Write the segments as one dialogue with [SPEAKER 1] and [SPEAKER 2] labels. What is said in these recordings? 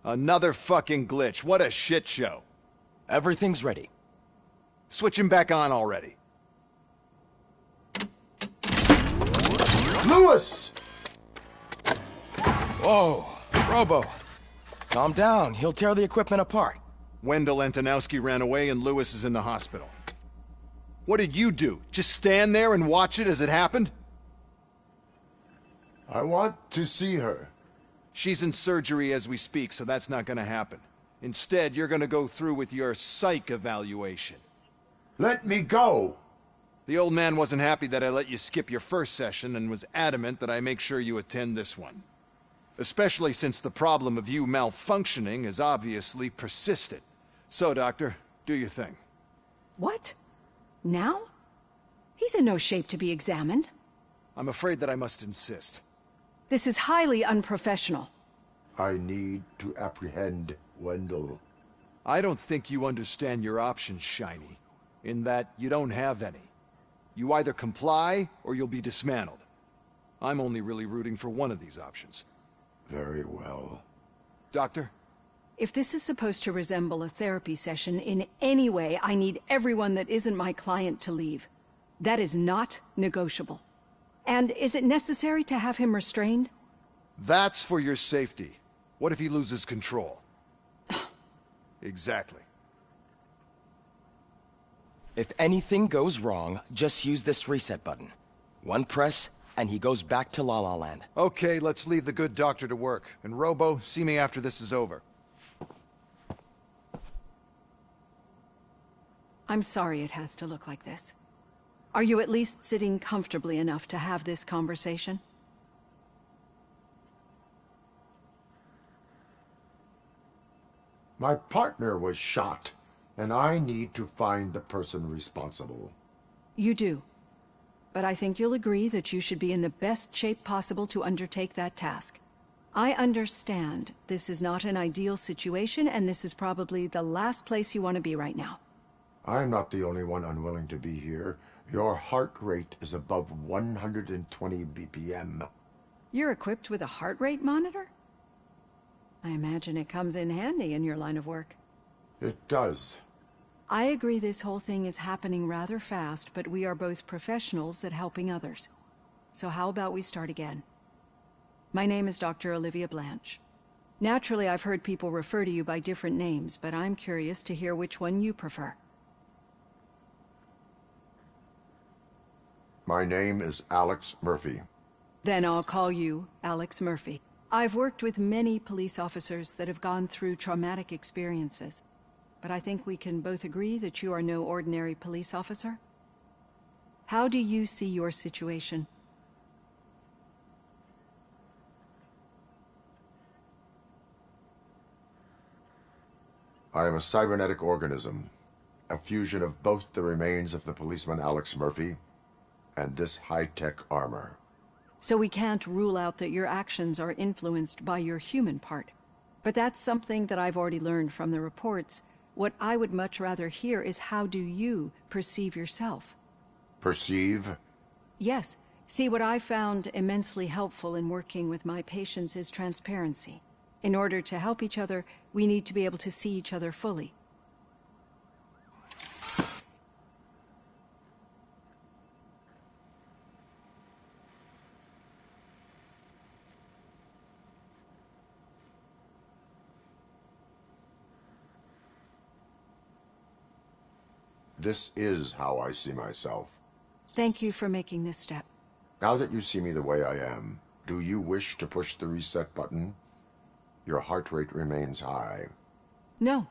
[SPEAKER 1] Another fucking glitch. What a shit show.
[SPEAKER 2] Everything's ready.
[SPEAKER 1] Switch him back on already.
[SPEAKER 3] Lewis!
[SPEAKER 2] Whoa, Robo. Calm down, he'll tear the equipment apart.
[SPEAKER 1] Wendell Antonowski ran away and Lewis is in the hospital. What did you do? Just stand there and watch it as it happened?
[SPEAKER 3] I want to see her.
[SPEAKER 1] She's in surgery as we speak, so that's not gonna happen. Instead, you're gonna go through with your psych evaluation.
[SPEAKER 3] Let me go!
[SPEAKER 1] The old man wasn't happy that I let you skip your first session and was adamant that I make sure you attend this one. Especially since the problem of you malfunctioning has obviously persisted. So, Doctor, do your thing.
[SPEAKER 4] What? Now? He's in no shape to be examined.
[SPEAKER 1] I'm afraid that I must insist.
[SPEAKER 4] This is highly unprofessional.
[SPEAKER 3] I need to apprehend Wendell.
[SPEAKER 1] I don't think you understand your options, Shiny. In that you don't have any. You either comply, or you'll be dismantled. I'm only really rooting for one of these options.
[SPEAKER 3] Very well.
[SPEAKER 1] Doctor?
[SPEAKER 4] If this is supposed to resemble a therapy session in any way, I need everyone that isn't my client to leave. That is not negotiable. And is it necessary to have him restrained?
[SPEAKER 1] That's for your safety. What if he loses control? Exactly.
[SPEAKER 2] If anything goes wrong, just use this reset button. One press, and he goes back to La La Land.
[SPEAKER 1] Okay, let's leave the good doctor to work. And Robo, see me after this is over.
[SPEAKER 4] I'm sorry it has to look like this. Are you at least sitting comfortably enough to have this conversation?
[SPEAKER 3] My partner was shot, and I need to find the person responsible.
[SPEAKER 4] You do. But I think you'll agree that you should be in the best shape possible to undertake that task. I understand this is not an ideal situation, and this is probably the last place you want to be right now.
[SPEAKER 3] I'm not the only one unwilling to be here. Your heart rate is above 120 BPM.
[SPEAKER 4] You're equipped with a heart rate monitor? I imagine it comes in handy in your line of work.
[SPEAKER 3] It does.
[SPEAKER 4] I agree this whole thing is happening rather fast, but we are both professionals at helping others. So how about we start again? My name is Dr. Olivia Blanche. Naturally, I've heard people refer to you by different names, but I'm curious to hear which one you prefer.
[SPEAKER 3] My name is Alex Murphy.
[SPEAKER 4] Then I'll call you Alex Murphy. I've worked with many police officers that have gone through traumatic experiences, but I think we can both agree that you are no ordinary police officer. How do you see your situation?
[SPEAKER 3] I am a cybernetic organism, a fusion of both the remains of the policeman Alex Murphy and this high-tech armor.
[SPEAKER 4] So we can't rule out that your actions are influenced by your human part. But that's something that I've already learned from the reports. What I would much rather hear is how do you perceive yourself?
[SPEAKER 3] Perceive?
[SPEAKER 4] Yes. See, what I found immensely helpful in working with my patients is transparency. In order to help each other, we need to be able to see each other fully.
[SPEAKER 3] This is how I see myself.
[SPEAKER 4] Thank you for making this step.
[SPEAKER 3] Now that you see me the way I am, do you wish to push the reset button? Your heart rate remains high.
[SPEAKER 4] No,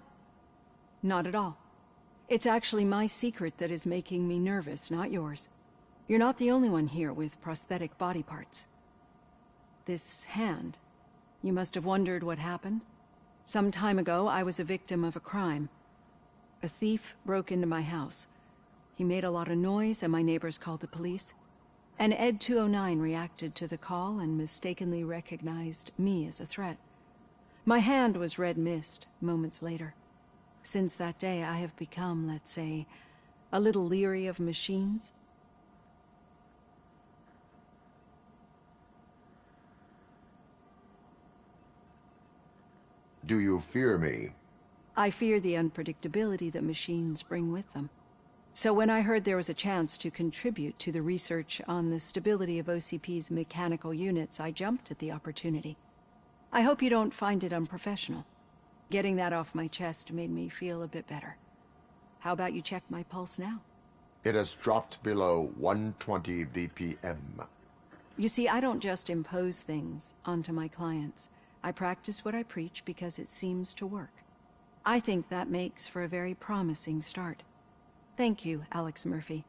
[SPEAKER 4] not at all. It's actually my secret that is making me nervous, not yours. You're not the only one here with prosthetic body parts. This hand, you must have wondered what happened. Some time ago, I was a victim of a crime. A thief broke into my house. He made a lot of noise and my neighbors called the police. And Ed 209 reacted to the call and mistakenly recognized me as a threat. My hand was red mist moments later. Since that day, I have become, let's say, a little leery of machines.
[SPEAKER 3] Do you fear me?
[SPEAKER 4] I fear the unpredictability that machines bring with them. So when I heard there was a chance to contribute to the research on the stability of OCP's mechanical units, I jumped at the opportunity. I hope you don't find it unprofessional. Getting that off my chest made me feel a bit better. How about you check my pulse now?
[SPEAKER 3] It has dropped below 120 BPM.
[SPEAKER 4] You see, I don't just impose things onto my clients. I practice what I preach because it seems to work. I think that makes for a very promising start. Thank you, Alex Murphy.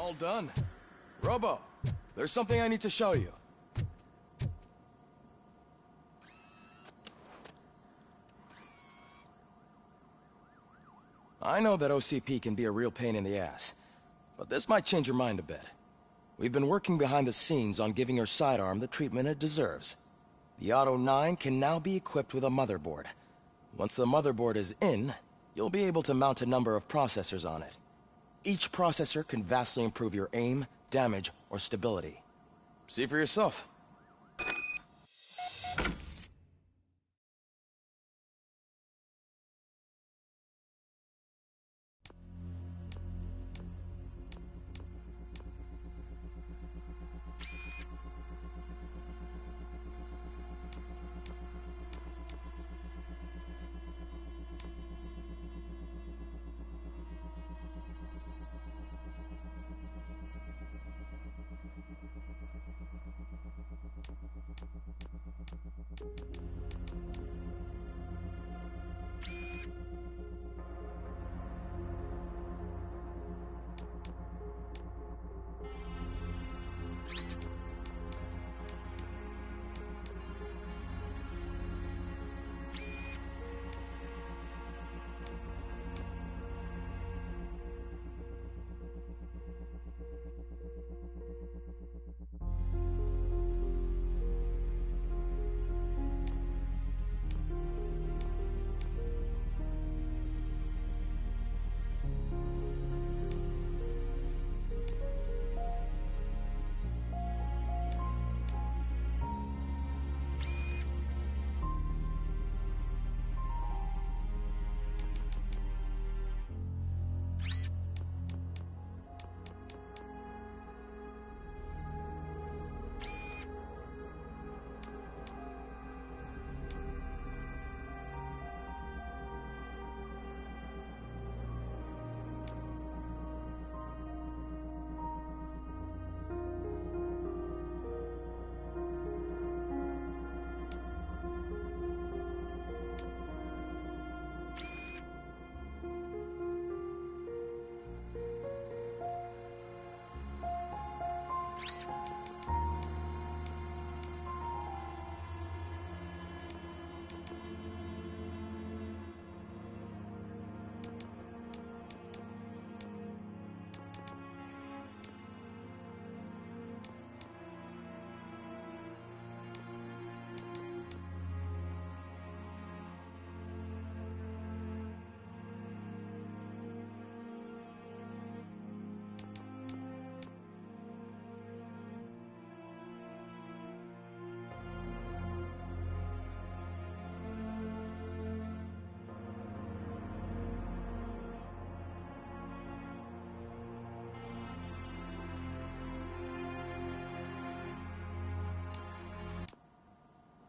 [SPEAKER 2] All done. Robo, there's something I need to show you. I know that OCP can be a real pain in the ass, but this might change your mind a bit. We've been working behind the scenes on giving your sidearm the treatment it deserves. The Auto 9 can now be equipped with a motherboard. Once the motherboard is in, you'll be able to mount a number of processors on it. Each processor can vastly improve your aim, damage, or stability. See for yourself.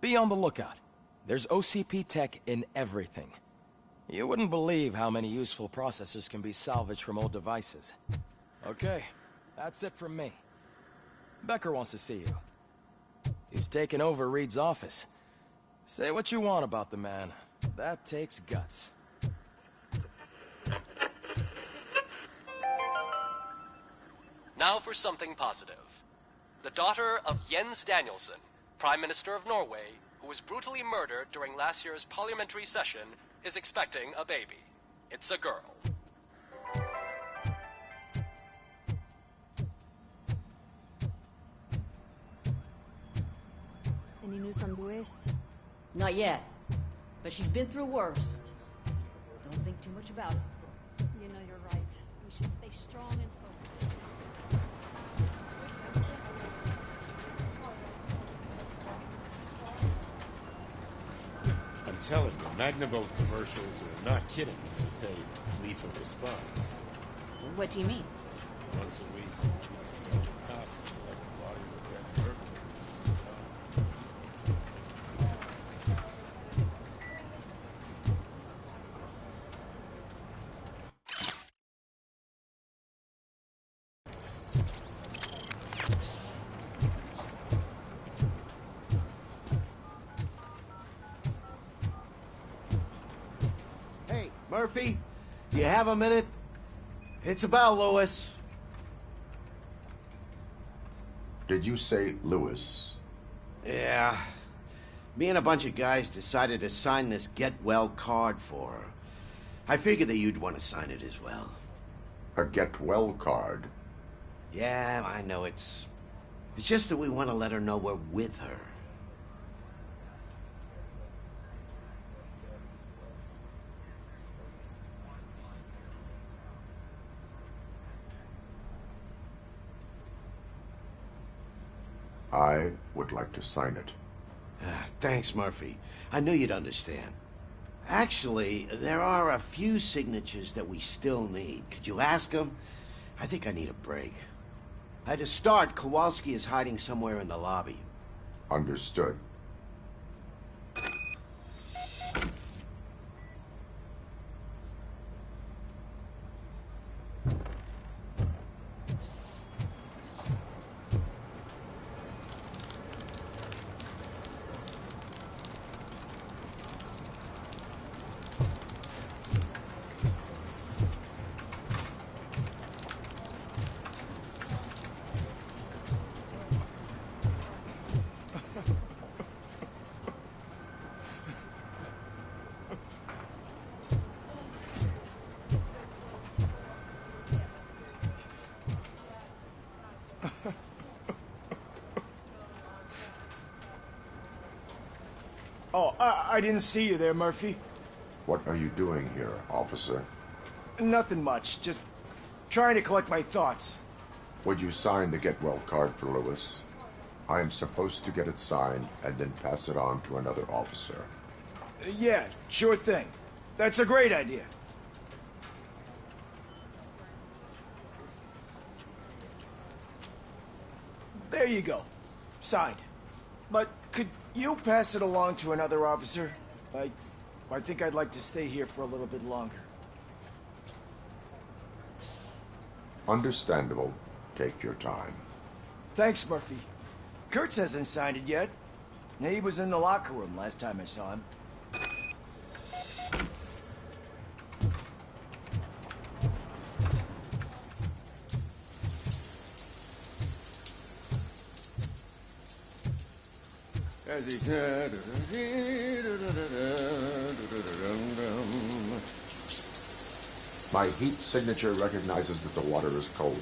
[SPEAKER 2] Be on the lookout. There's OCP tech in everything. You wouldn't believe how many useful processors can be salvaged from old devices. Okay, that's it from me. Becker wants to see you. He's taken over Reed's office. Say what you want about the man. That takes guts.
[SPEAKER 5] Now for something positive. The daughter of Jens Danielson, Prime Minister of Norway, who was brutally murdered during last year's parliamentary session, is expecting a baby. It's a girl.
[SPEAKER 6] Any news on Luis?
[SPEAKER 7] Not yet. But she's been through worse. Don't think too much about it.
[SPEAKER 6] You know you're right. We should stay strong and focused.
[SPEAKER 8] I'm telling you, Magnavolt commercials are not kidding when they say lethal response.
[SPEAKER 7] What do you mean?
[SPEAKER 8] Once a week, most of the cops collect the body of a dead burglar.
[SPEAKER 9] Hey, Murphy, do you have a minute? It's about Lewis.
[SPEAKER 3] Did you say Lewis?
[SPEAKER 9] Yeah. Me and a bunch of guys decided to sign this get well card for her. I figured that you'd want to sign it as well.
[SPEAKER 3] A get well card?
[SPEAKER 9] Yeah, I know it's just that we want to let her know we're with her.
[SPEAKER 3] I would like to sign it.
[SPEAKER 9] Thanks, Murphy. I knew you'd understand. Actually, there are a few signatures that we still need. Could you ask them? I think I need a break. To start, Kowalski is hiding somewhere in the lobby.
[SPEAKER 3] Understood.
[SPEAKER 10] Oh, I didn't see you there, Murphy.
[SPEAKER 3] What are you doing here, officer?
[SPEAKER 10] Nothing much, just trying to collect my thoughts.
[SPEAKER 3] Would you sign the get well card for Lewis? I am supposed to get it signed and then pass it on to another officer.
[SPEAKER 10] Yeah, sure thing. That's a great idea. There you go. Signed. But could you pass it along to another officer? I think I'd like to stay here for a little bit longer.
[SPEAKER 3] Understandable. Take your time.
[SPEAKER 10] Thanks, Murphy. Kurtz hasn't signed it yet. He was in the locker room last time I saw him.
[SPEAKER 3] My heat signature recognizes that the water is cold.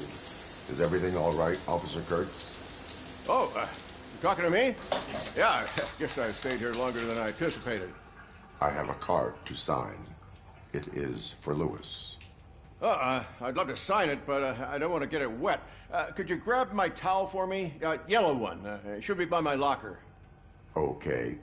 [SPEAKER 3] Is everything all right, Officer Kurtz?
[SPEAKER 11] Oh, you talking to me? Yeah, I guess I stayed here longer than I anticipated.
[SPEAKER 3] I have a card to sign. It is for Lewis.
[SPEAKER 11] I'd love to sign it, but I don't want to get it wet. Could you grab my towel for me? Yellow one. It should be by my locker.
[SPEAKER 3] Okay.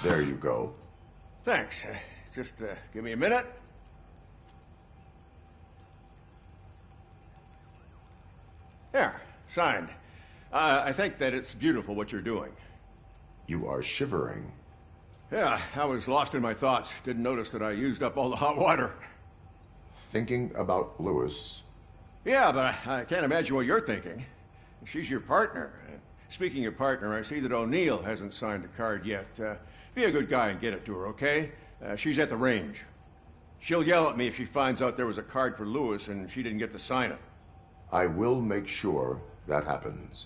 [SPEAKER 3] There you go.
[SPEAKER 11] Thanks. Just give me a minute. There, signed. I think that it's beautiful what you're doing.
[SPEAKER 3] You are shivering.
[SPEAKER 11] Yeah, I was lost in my thoughts. Didn't notice that I used up all the hot water.
[SPEAKER 3] Thinking about Lewis.
[SPEAKER 11] Yeah, but I can't imagine what you're thinking. She's your partner. Speaking of partner, I see that O'Neill hasn't signed a card yet. Be a good guy and get it to her, okay? She's at the range. She'll yell at me if she finds out there was a card for Lewis and she didn't get to sign it.
[SPEAKER 3] I will make sure that happens.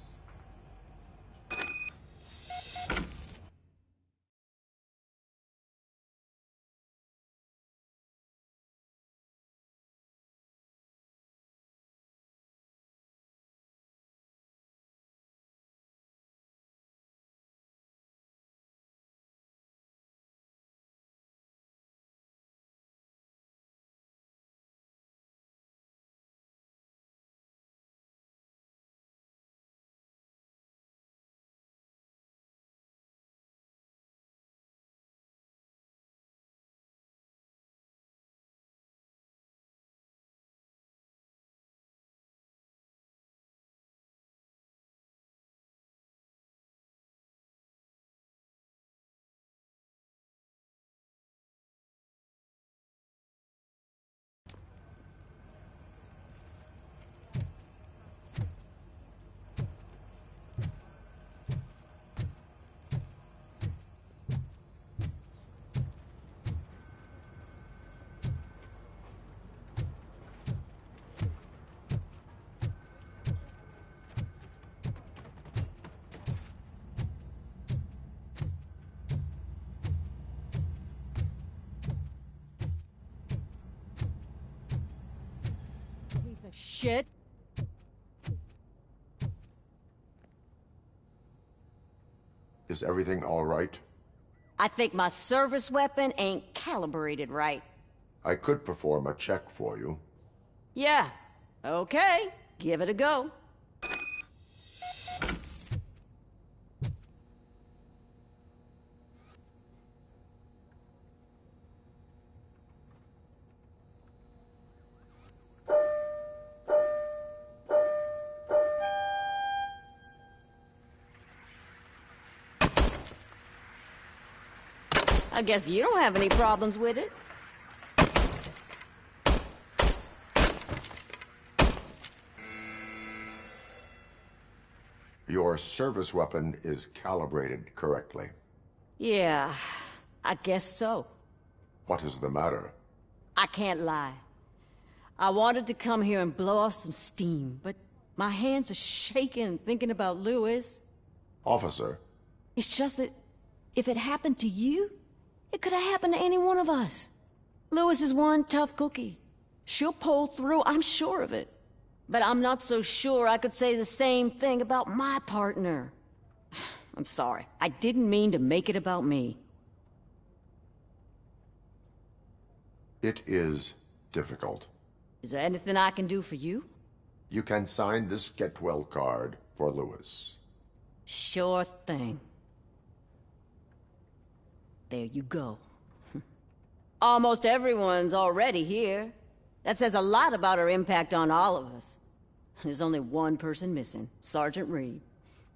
[SPEAKER 7] Piece of shit.
[SPEAKER 3] Is everything all right?
[SPEAKER 7] I think my service weapon ain't calibrated right.
[SPEAKER 3] I could perform a check for you.
[SPEAKER 7] Yeah. Okay. Give it a go. I guess you don't have any problems with it.
[SPEAKER 3] Your service weapon is calibrated correctly.
[SPEAKER 7] Yeah, I guess so.
[SPEAKER 3] What is the matter?
[SPEAKER 7] I can't lie. I wanted to come here and blow off some steam, but my hands are shaking thinking about Lewis.
[SPEAKER 3] Officer.
[SPEAKER 7] It's just that if it happened to you, it could have happened to any one of us. Lewis is one tough cookie. She'll pull through, I'm sure of it. But I'm not so sure I could say the same thing about my partner. I'm sorry. I didn't mean to make it about me.
[SPEAKER 3] It is difficult.
[SPEAKER 7] Is there anything I can do for you?
[SPEAKER 3] You can sign this get well card for Lewis.
[SPEAKER 7] Sure thing. There you go. Almost everyone's already here. That says a lot about her impact on all of us. There's only one person missing, Sergeant Reed.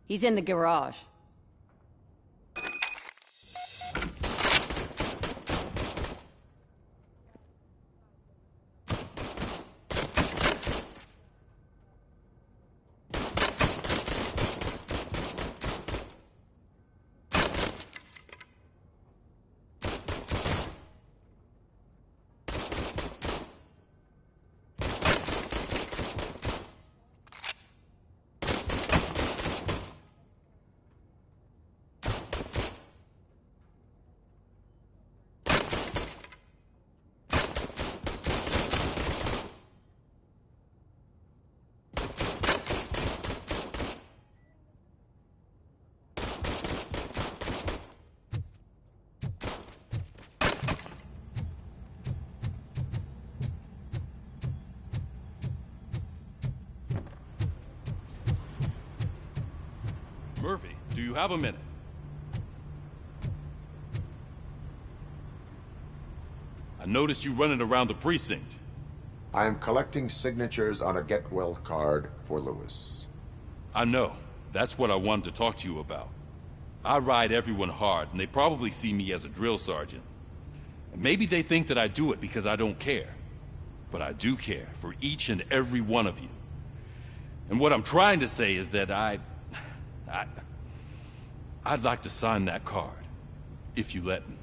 [SPEAKER 7] He's in the garage.
[SPEAKER 12] Murphy, do you have a minute?
[SPEAKER 8] I noticed you running around the precinct.
[SPEAKER 3] I am collecting signatures on a get-well card for Lewis.
[SPEAKER 8] I know. That's what I wanted to talk to you about. I ride everyone hard, and they probably see me as a drill sergeant. And maybe they think that I do it because I don't care. But I do care for each and every one of you. And what I'm trying to say is that I'd like to sign that card, if you let me.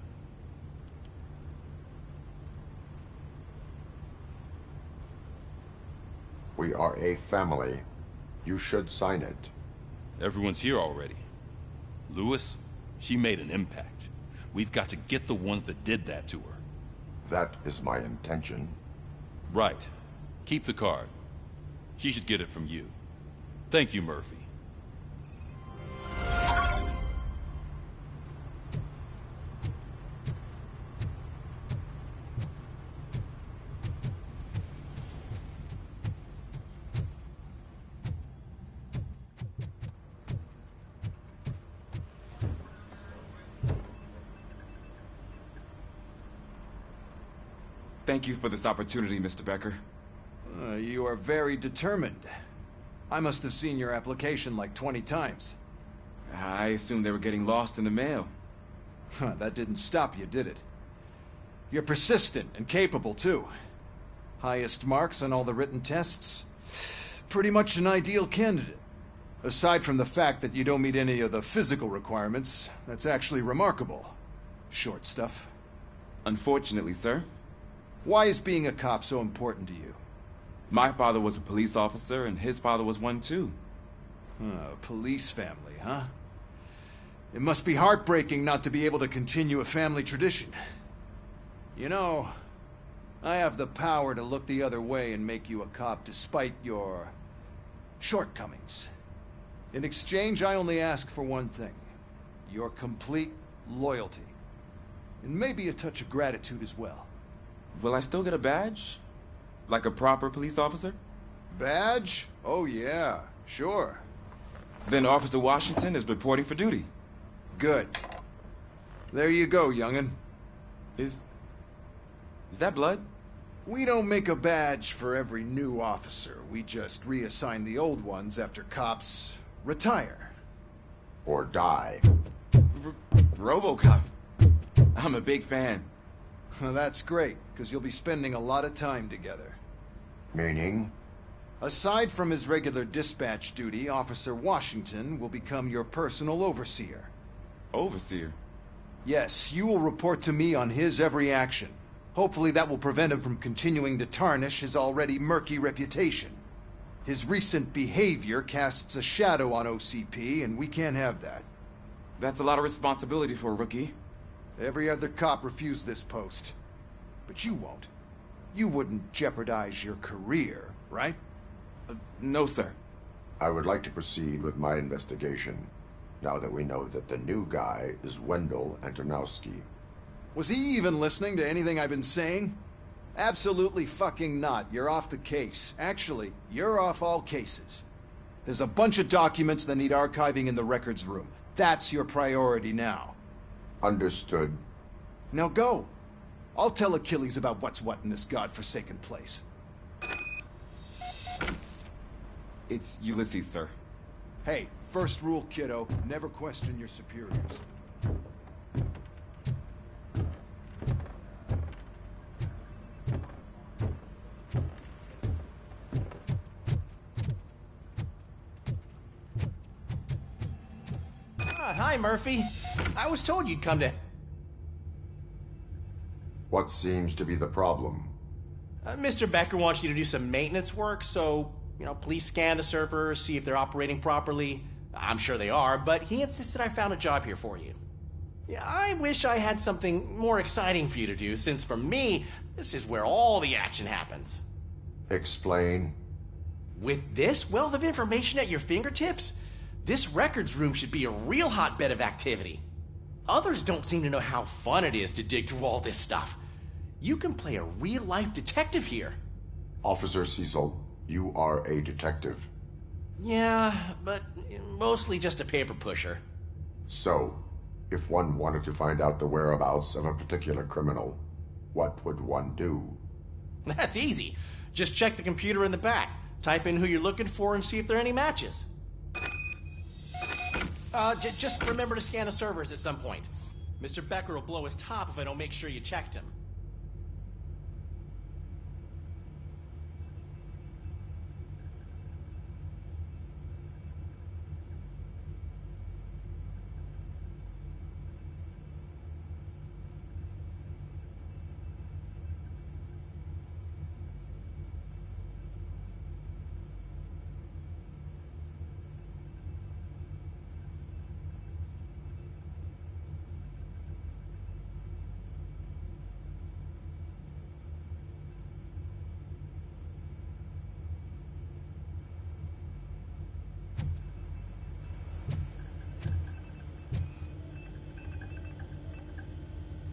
[SPEAKER 3] We are a family. You should sign it.
[SPEAKER 8] Everyone's here already. Lewis, she made an impact. We've got to get the ones that did that to her.
[SPEAKER 3] That is my intention.
[SPEAKER 8] Right. Keep the card. She should get it from you. Thank you, Murphy.
[SPEAKER 12] Thank you for this opportunity, Mr. Becker.
[SPEAKER 1] You are very determined. I must have seen your application like 20 times.
[SPEAKER 12] I assumed they were getting lost in the mail.
[SPEAKER 1] That didn't stop you, did it? You're persistent and capable, too. Highest marks on all the written tests. Pretty much an ideal candidate. Aside from the fact that you don't meet any of the physical requirements, that's actually remarkable. Short stuff.
[SPEAKER 12] Unfortunately, sir.
[SPEAKER 1] Why is being a cop so important to you?
[SPEAKER 12] My father was a police officer, and his father was one, too.
[SPEAKER 1] A police family, huh? It must be heartbreaking not to be able to continue a family tradition. You know, I have the power to look the other way and make you a cop despite your shortcomings. In exchange, I only ask for one thing. Your complete loyalty. And maybe a touch of gratitude as well.
[SPEAKER 12] Will I still get a badge? Like a proper police officer?
[SPEAKER 1] Badge? Oh yeah, sure.
[SPEAKER 12] Then Officer Washington is reporting for duty.
[SPEAKER 1] Good. There you go, young'un.
[SPEAKER 12] Is that blood?
[SPEAKER 1] We don't make a badge for every new officer. We just reassign the old ones after cops retire.
[SPEAKER 3] Or die.
[SPEAKER 12] Robocop. I'm a big fan.
[SPEAKER 1] Well, that's great, because you'll be spending a lot of time together.
[SPEAKER 3] Meaning?
[SPEAKER 1] Aside from his regular dispatch duty, Officer Washington will become your personal overseer.
[SPEAKER 12] Overseer?
[SPEAKER 1] Yes, you will report to me on his every action. Hopefully that will prevent him from continuing to tarnish his already murky reputation. His recent behavior casts a shadow on OCP, and we can't have that.
[SPEAKER 12] That's a lot of responsibility for a rookie.
[SPEAKER 1] Every other cop refused this post. But you won't. You wouldn't jeopardize your career, right?
[SPEAKER 12] No, sir.
[SPEAKER 3] I would like to proceed with my investigation, now that we know that the new guy is Wendell Antonowski.
[SPEAKER 1] Was he even listening to anything I've been saying? Absolutely fucking not. You're off the case. Actually, you're off all cases. There's a bunch of documents that need archiving in the records room. That's your priority now.
[SPEAKER 3] Understood.
[SPEAKER 1] Now go. I'll tell Achilles about what's what in this godforsaken place.
[SPEAKER 12] It's Ulysses, sir.
[SPEAKER 1] Hey, first rule, kiddo, never question your superiors.
[SPEAKER 13] Hi, Murphy. I was told you'd come to...
[SPEAKER 3] What seems to be the problem?
[SPEAKER 13] Mr. Becker wants you to do some maintenance work, so, please scan the servers, see if they're operating properly. I'm sure they are, but he insisted I found a job here for you. Yeah, I wish I had something more exciting for you to do, since for me, this is where all the action happens.
[SPEAKER 3] Explain.
[SPEAKER 13] With this wealth of information at your fingertips, this records room should be a real hotbed of activity. Others don't seem to know how fun it is to dig through all this stuff. You can play a real-life detective here.
[SPEAKER 3] Officer Cecil, you are a detective.
[SPEAKER 13] Yeah, but mostly just a paper pusher.
[SPEAKER 3] So, if one wanted to find out the whereabouts of a particular criminal, What would one do?
[SPEAKER 13] That's easy. Just check the computer in the back. Type in who you're looking for and see if there are any matches. Just remember to scan the servers at some point. Mr. Becker will blow his top if I don't make sure you checked him.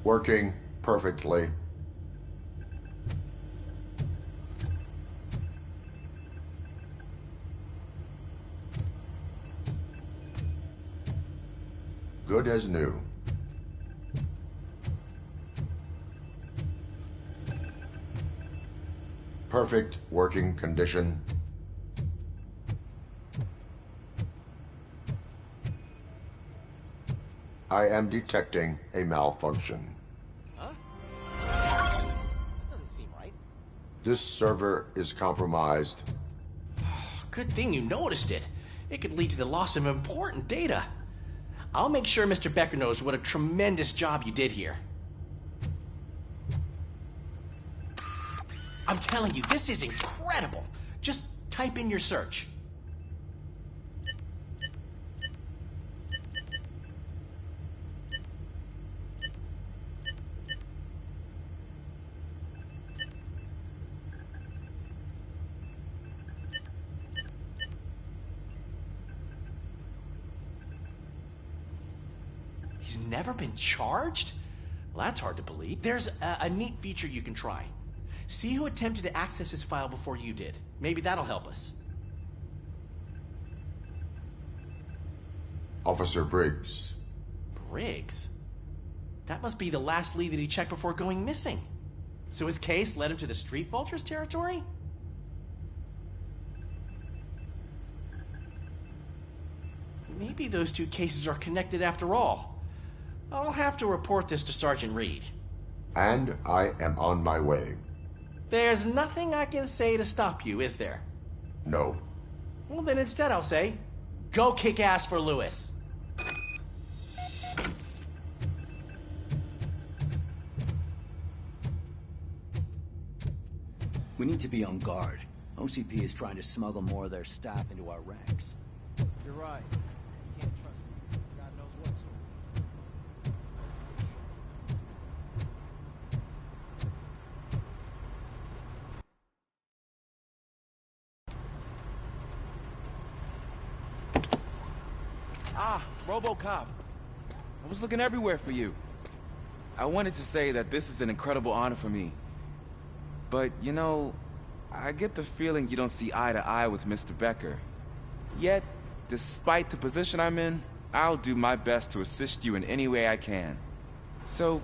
[SPEAKER 3] Working perfectly. Good as new. Perfect working condition. I am detecting a malfunction.
[SPEAKER 13] Huh? That doesn't seem right.
[SPEAKER 3] This server is compromised.
[SPEAKER 13] Good thing you noticed it. It could lead to the loss of important data. I'll make sure Mr. Becker knows what a tremendous job you did here. I'm telling you, this is incredible. Just type in your search. He's never been charged? Well, that's hard to believe. There's a neat feature you can try. See who attempted to access his file before you did. Maybe that'll help us.
[SPEAKER 3] Officer Briggs.
[SPEAKER 13] Briggs? That must be the last lead that he checked before going missing. So his case led him to the Street Vultures territory? Maybe those two cases are connected after all. I'll have to report this to Sergeant Reed.
[SPEAKER 3] And I am on my way.
[SPEAKER 13] There's nothing I can say to stop you, is there?
[SPEAKER 3] No.
[SPEAKER 13] Well, then instead I'll say, go kick ass for Lewis.
[SPEAKER 14] We need to be on guard. OCP is trying to smuggle more of their staff into our ranks.
[SPEAKER 10] You're right. You can't trust them. God knows what sort.
[SPEAKER 12] Ah, Robocop. I was looking everywhere for you. I wanted to say that this is an incredible honor for me. But, you know, I get the feeling you don't see eye to eye with Mr. Becker. Yet, despite the position I'm in, I'll do my best to assist you in any way I can. So,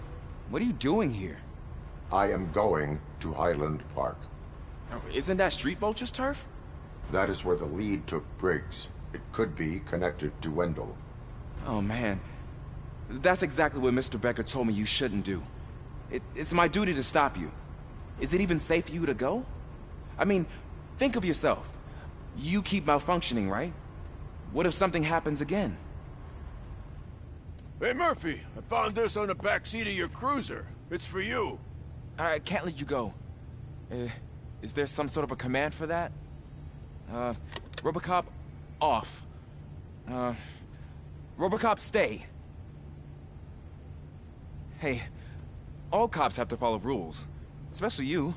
[SPEAKER 12] what are you doing here?
[SPEAKER 3] I am going to Highland Park.
[SPEAKER 12] Isn't that Street Vulture's turf?
[SPEAKER 3] That is where the lead took Briggs. It could be connected to Wendell.
[SPEAKER 12] Oh, man. That's exactly what Mr. Becker told me you shouldn't do. It's my duty to stop you. Is it even safe for you to go? I mean, think of yourself. You keep malfunctioning, right? What if something happens again?
[SPEAKER 11] Hey, Murphy, I found this on the back seat of your cruiser. It's for you.
[SPEAKER 12] I can't let you go. Is there some sort of a command for that? Robocop, off. Robocop, stay. Hey, all cops have to follow rules. Especially you.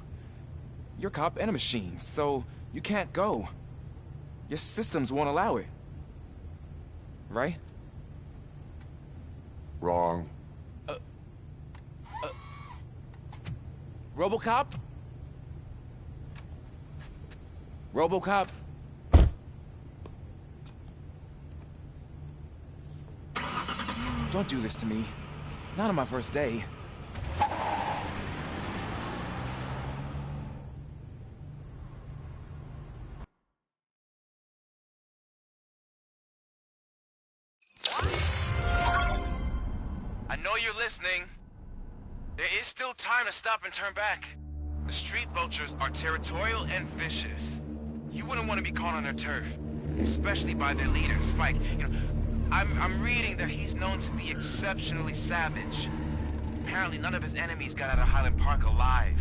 [SPEAKER 12] You're a cop and a machine, so you can't go. Your systems won't allow it. Right?
[SPEAKER 3] Wrong.
[SPEAKER 12] Robocop? Robocop? Don't do this to me. Not on my first day. you're listening. There is still time to stop and turn back. The street vultures are territorial and vicious. You wouldn't want to be caught on their turf, especially by their leader, Spike. You know, I'm reading that he's known to be exceptionally savage. Apparently none of his enemies got out of Highland Park alive.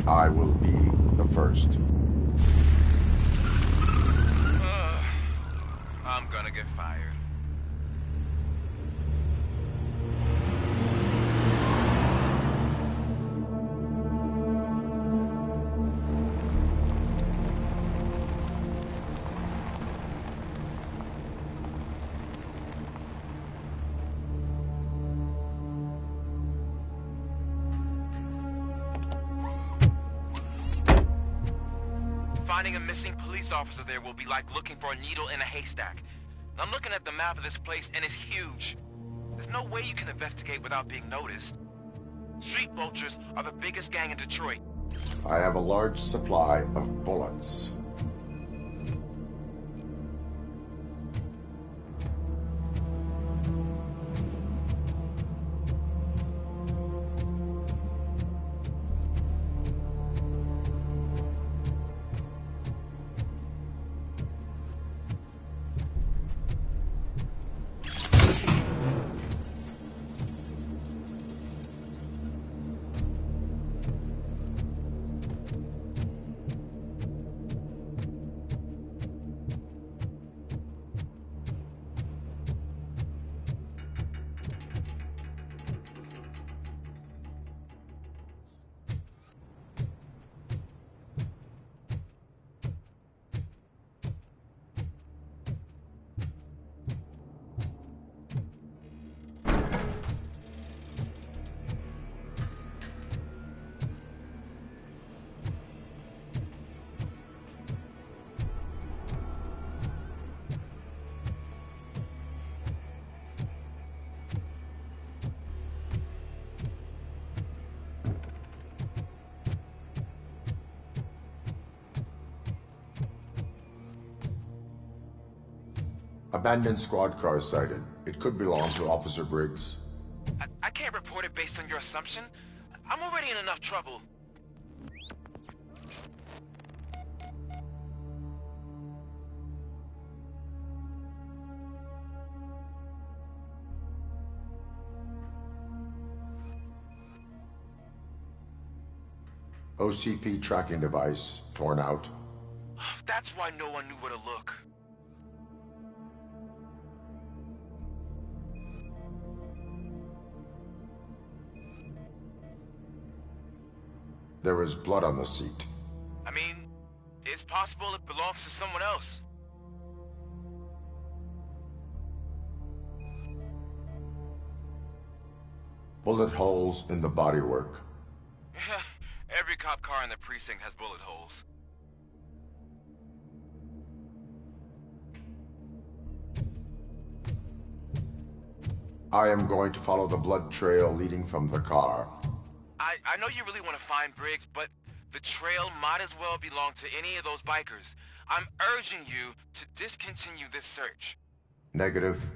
[SPEAKER 3] I will be the first.
[SPEAKER 12] I'm gonna get fired. Finding a missing police officer there will be like looking for a needle in a haystack. I'm looking at the map of this place, and it's huge. There's no way you can investigate without being noticed. Street vultures are the biggest gang in Detroit.
[SPEAKER 3] I have a large supply of bullets. Abandoned squad car sighted. It could belong to Officer Briggs.
[SPEAKER 12] I can't report it based on your assumption. I'm already in enough trouble.
[SPEAKER 3] OCP tracking device torn out.
[SPEAKER 12] That's why no one knew where to look.
[SPEAKER 3] There is blood on the seat.
[SPEAKER 12] I mean, it's possible it belongs to someone else.
[SPEAKER 3] Bullet holes in the bodywork.
[SPEAKER 12] Every cop car in the precinct has bullet holes.
[SPEAKER 3] I am going to follow the blood trail leading from the car.
[SPEAKER 12] I know you really want to find Briggs, but the trail might as well belong to any of those bikers. I'm urging you to discontinue this search.
[SPEAKER 3] Negative.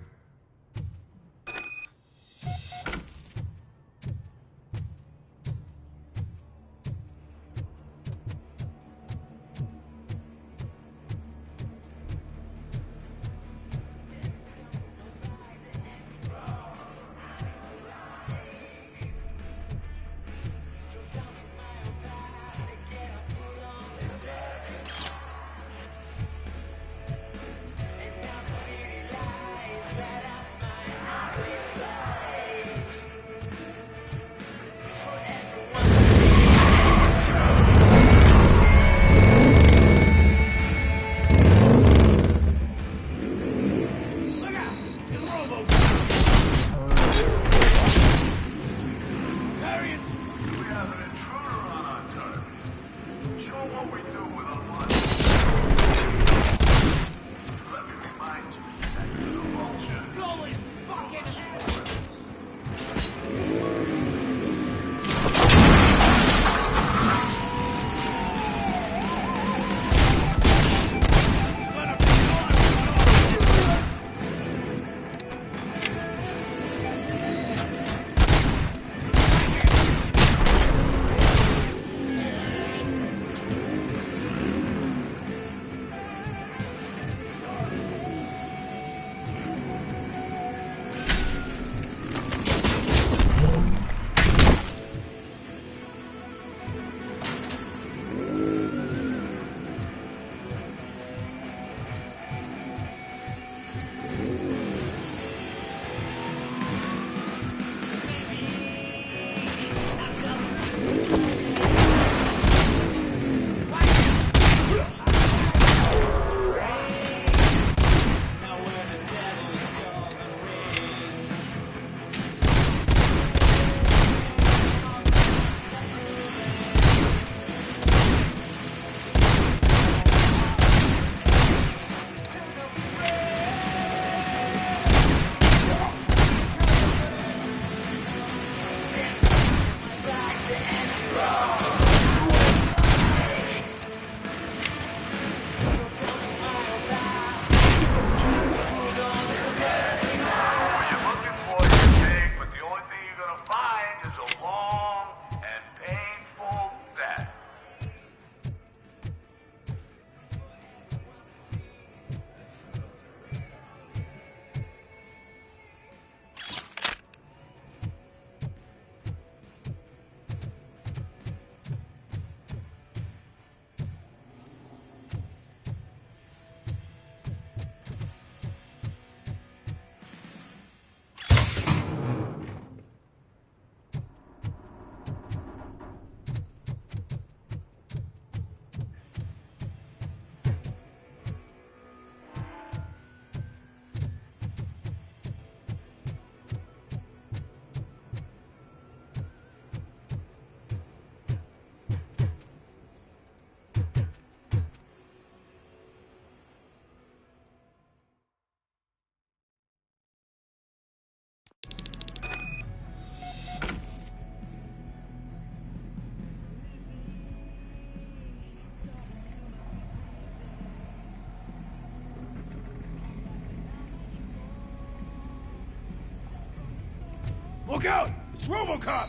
[SPEAKER 10] Look out! It's Robocop!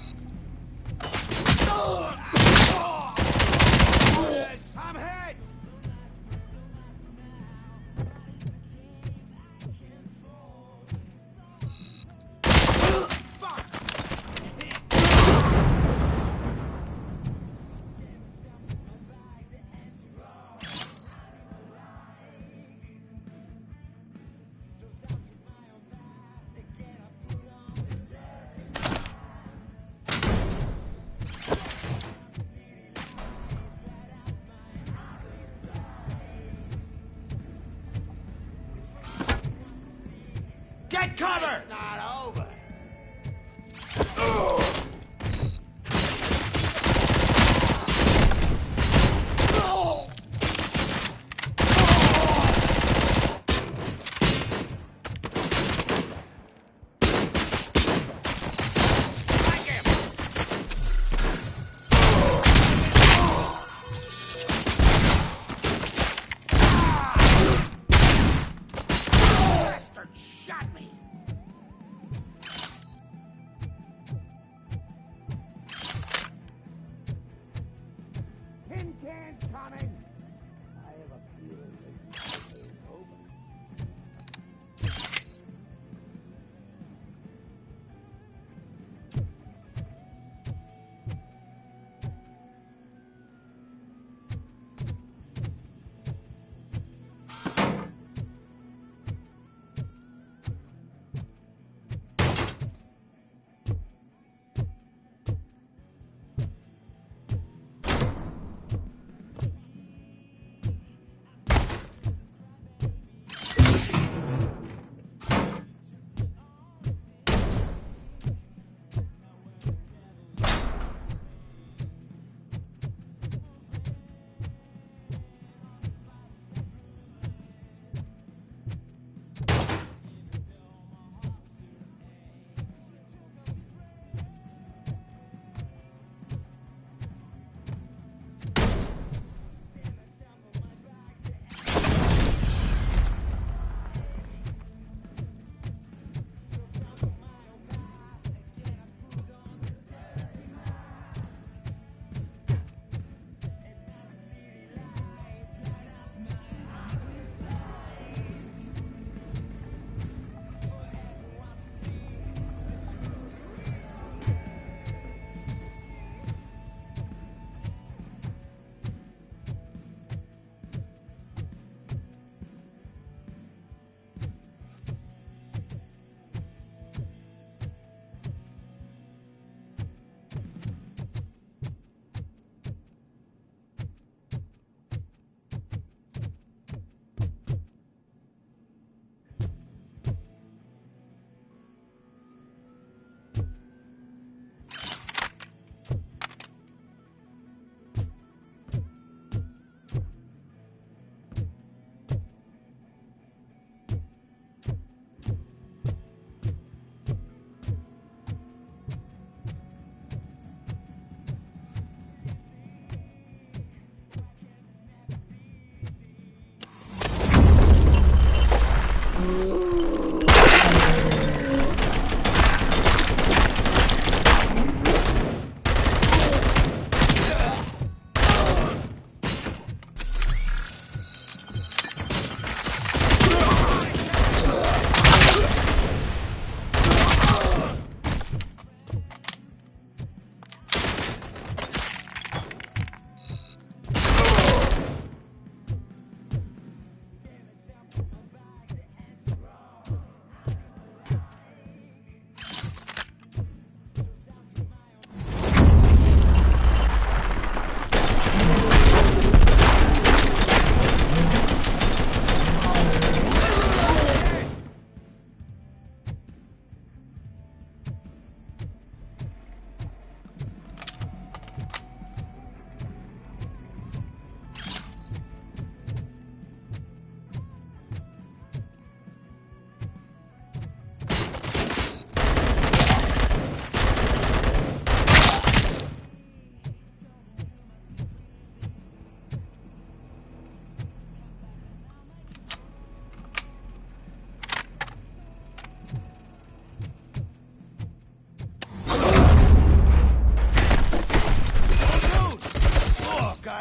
[SPEAKER 9] I'm hit! Get cover! It's not over. Bastard shot me!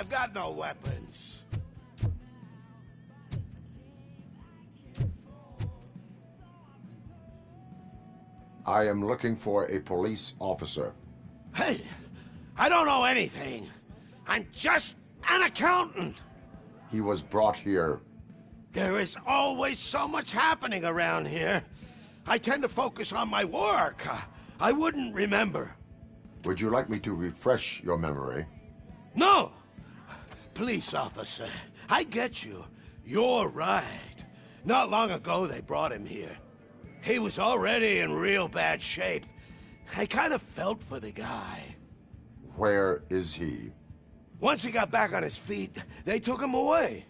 [SPEAKER 9] I've got no weapons.
[SPEAKER 3] I am looking for a police officer.
[SPEAKER 9] Hey, I don't know anything. I'm just an accountant.
[SPEAKER 3] He was brought here.
[SPEAKER 9] There is always so much happening around here. I tend to focus on my work. I wouldn't remember.
[SPEAKER 3] Would you like me to refresh your memory?
[SPEAKER 9] No! Police officer, I get you. You're right. Not long ago they brought him here. He was already in real bad shape. I kind of felt for the guy.
[SPEAKER 3] Where is he?
[SPEAKER 9] Once he got back on his feet, they took him away.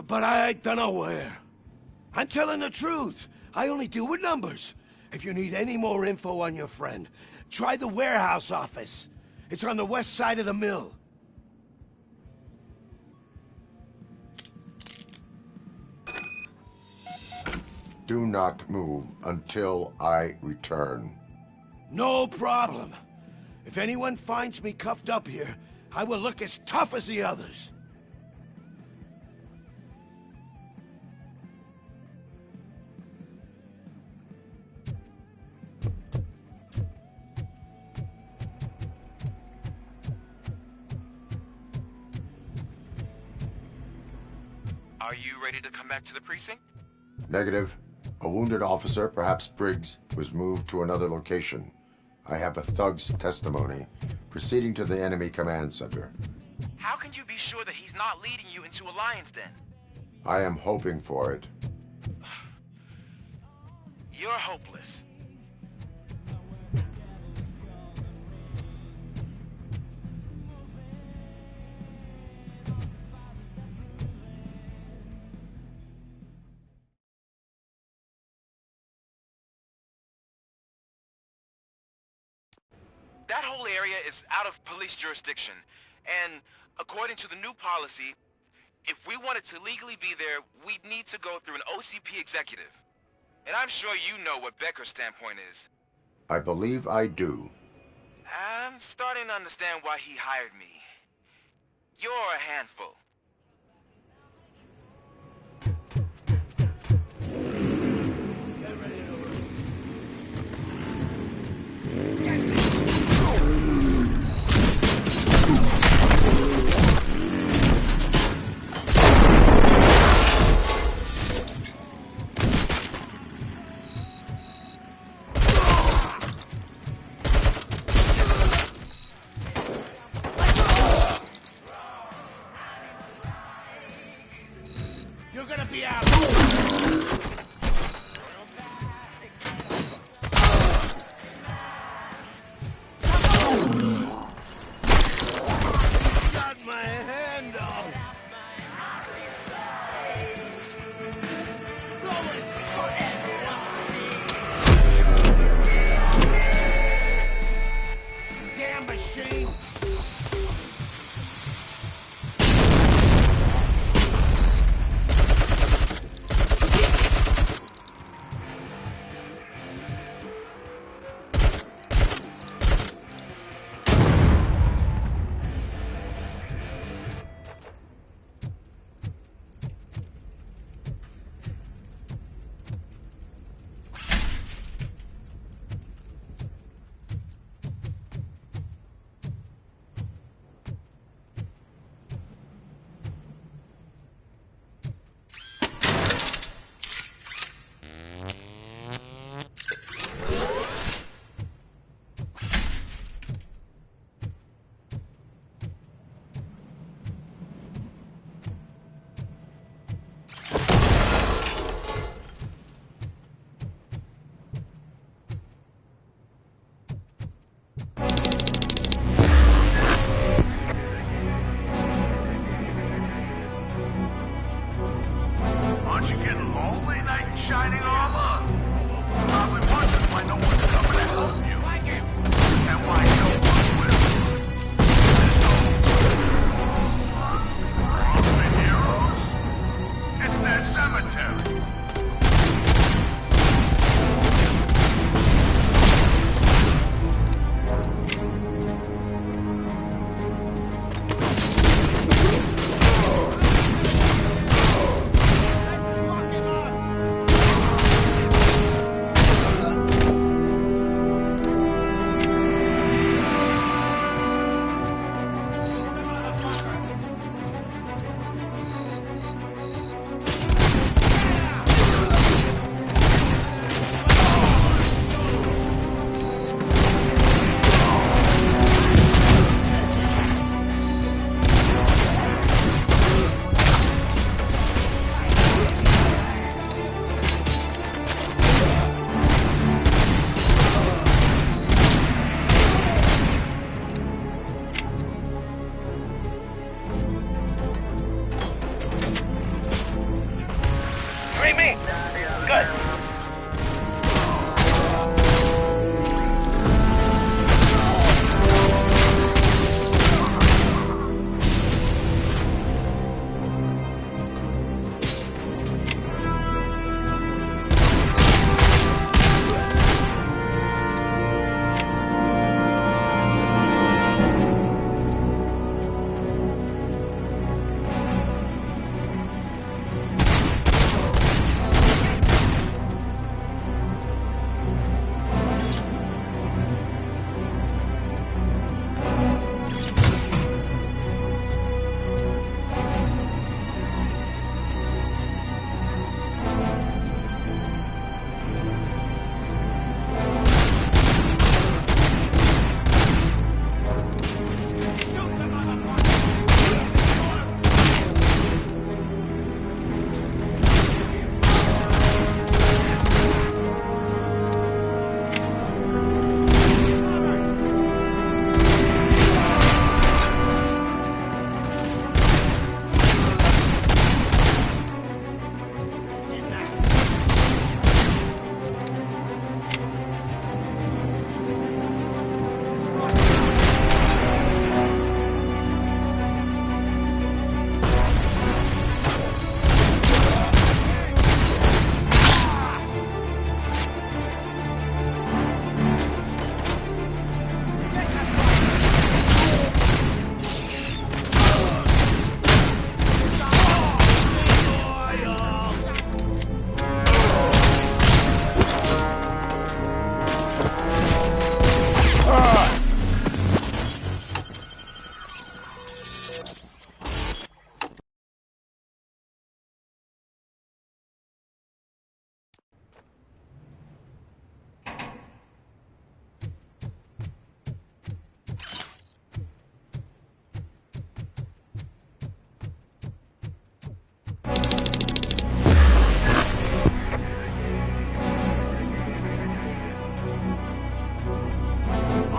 [SPEAKER 9] But I don't know where. I'm telling the truth. I only deal with numbers. If you need any more info on your friend, try the warehouse office. It's on the west side of the mill.
[SPEAKER 3] Do not move until I return.
[SPEAKER 9] No problem. If anyone finds me cuffed up here, I will look as tough as the others.
[SPEAKER 15] Are you ready to come back to the precinct?
[SPEAKER 3] Negative. A wounded officer, perhaps Briggs, was moved to another location. I have a thug's testimony, proceeding to the enemy command center.
[SPEAKER 15] How can you be sure that he's not leading you into a lion's den?
[SPEAKER 3] I am hoping for it.
[SPEAKER 15] You're hopeless. That whole area is out of police jurisdiction, and according to the new policy, if we wanted to legally be there, we'd need to go through an OCP executive. And I'm sure you know what Becker's standpoint is.
[SPEAKER 3] I believe I do.
[SPEAKER 15] I'm starting to understand why he hired me. You're a handful.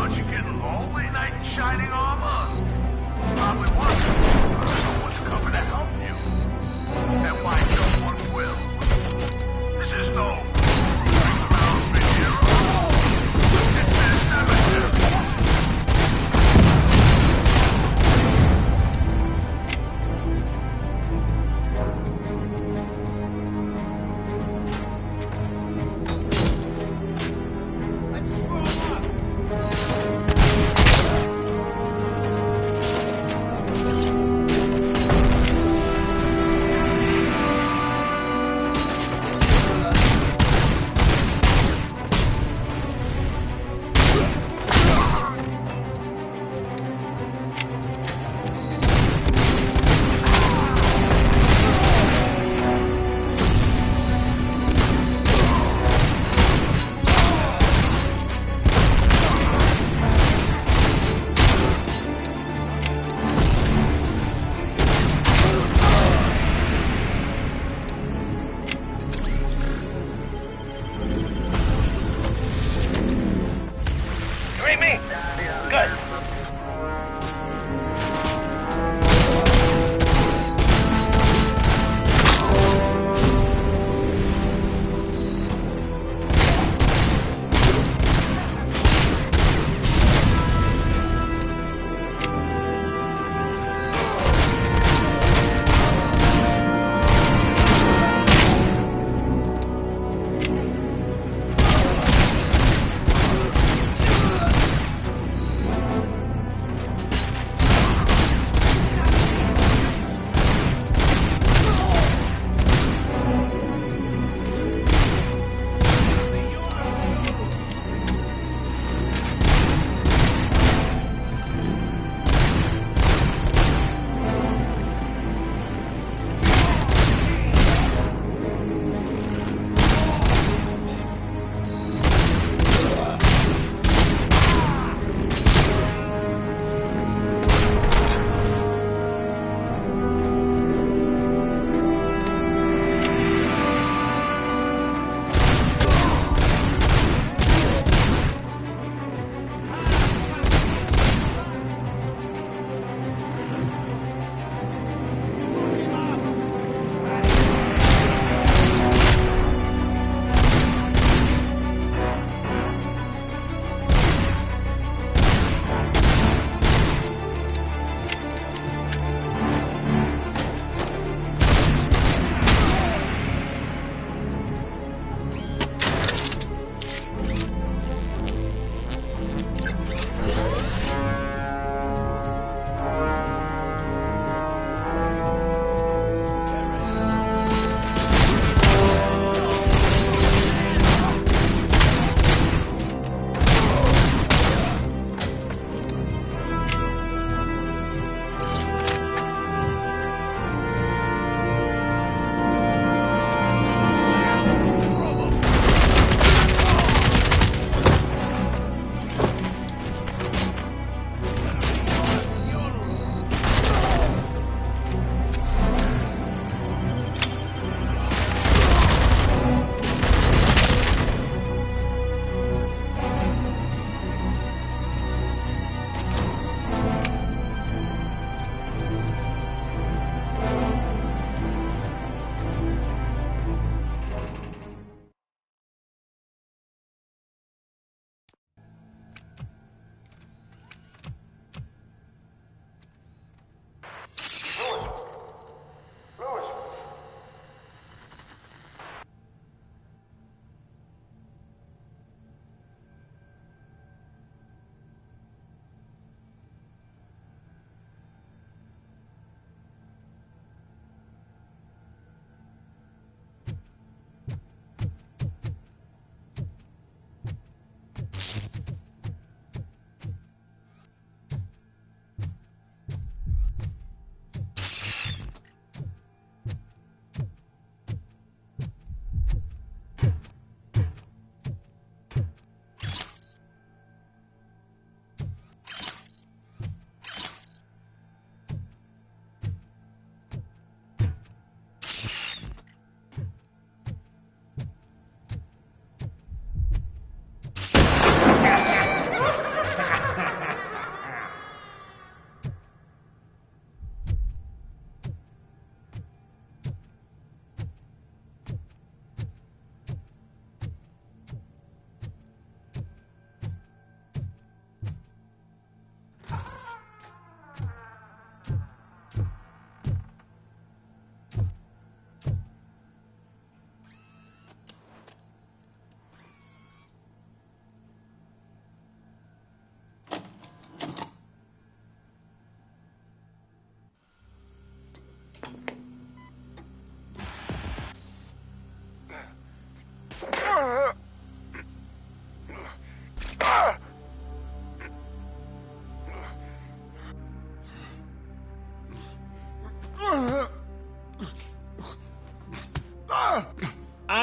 [SPEAKER 16] Aren't you getting lonely, knight in shining armor? Probably wondering no one's coming to help you. And why no one will. This is no cruising around video. It's their cemetery.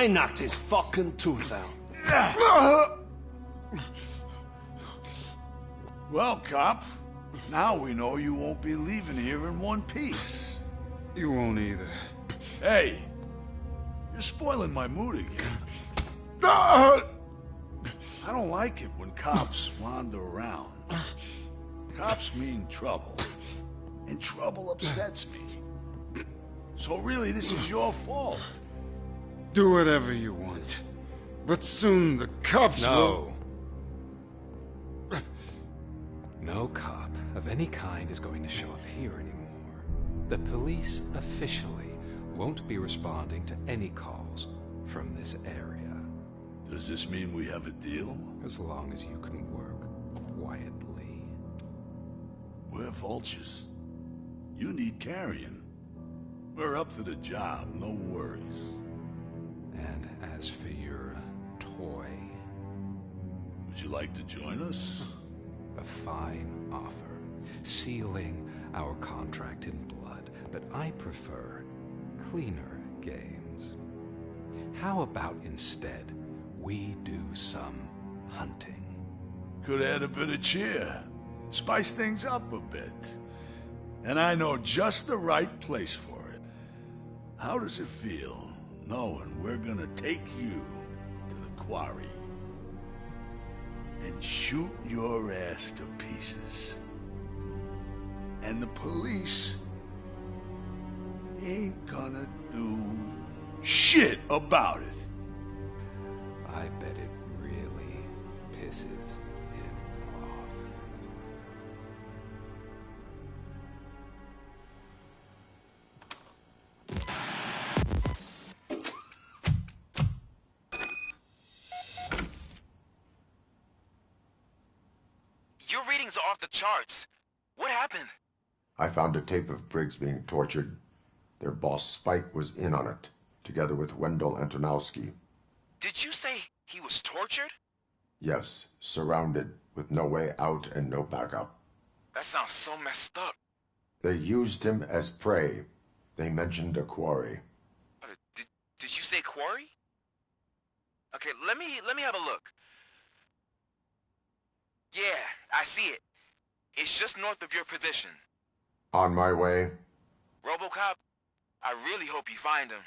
[SPEAKER 9] I knocked his fucking tooth out.
[SPEAKER 16] Well, cop, now we know you won't be leaving here in one piece.
[SPEAKER 17] You won't either.
[SPEAKER 16] Hey, you're spoiling my mood again. I don't like it when cops wander around. Cops mean trouble, and trouble upsets me. So really, this is your fault.
[SPEAKER 17] Do whatever you want. But soon the cops will...
[SPEAKER 18] No cop of any kind is going to show up here anymore. The police officially won't be responding to any calls from this area.
[SPEAKER 16] Does this mean we have a deal?
[SPEAKER 18] As long as you can work quietly.
[SPEAKER 16] We're vultures. You need carrion. We're up to the job, no worries.
[SPEAKER 18] And as for your toy...
[SPEAKER 16] Would you like to join us?
[SPEAKER 18] A fine offer, sealing our contract in blood, but I prefer cleaner games. How about instead we do some hunting?
[SPEAKER 16] Could add a bit of cheer, spice things up a bit. And I know just the right place for it. How does it feel knowing we're gonna take you to the quarry and shoot your ass to pieces? And the police ain't gonna do shit about it.
[SPEAKER 18] I bet it really pisses him off.
[SPEAKER 15] Your readings are off the charts. What happened?
[SPEAKER 3] I found a tape of Briggs being tortured. Their boss Spike was in on it, together with Wendell Antonowski.
[SPEAKER 15] Did you say he was tortured?
[SPEAKER 3] Yes, surrounded, with no way out and no backup.
[SPEAKER 15] That sounds so messed up.
[SPEAKER 3] They used him as prey. They mentioned a quarry.
[SPEAKER 15] Did you say quarry? Okay, let me have a look. Yeah, I see it. It's just north of your position.
[SPEAKER 3] On my way.
[SPEAKER 15] Robocop, I really hope you find him.